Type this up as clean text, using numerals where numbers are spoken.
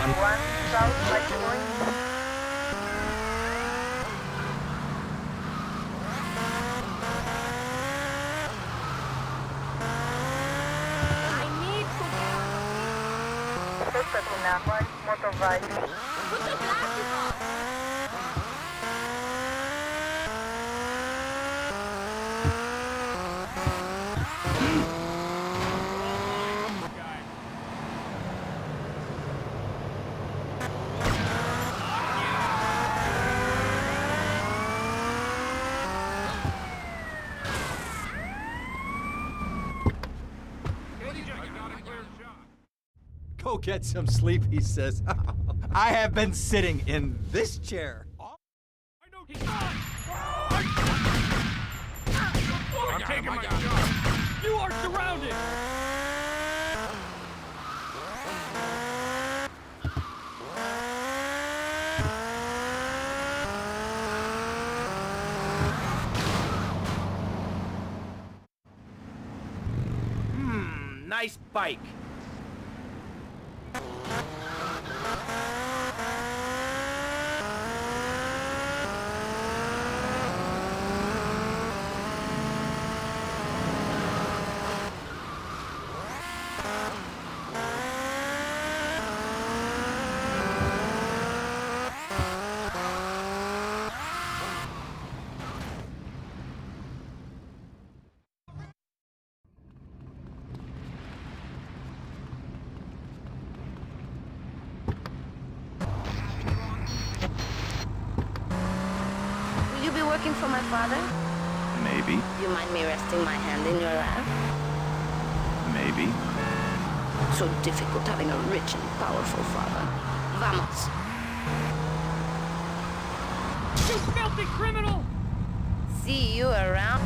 One south by point. I need to Aspetta con acqua, motorbike. put the glasses on. Go get some sleep, he says. I have been sitting in this chair. I'm taking my job. You are surrounded! Nice bike. Will you be working for my father? Maybe, You mind me resting my hand in your lap? maybe. So difficult having a rich and powerful father. Vamos. You filthy criminal! See you around.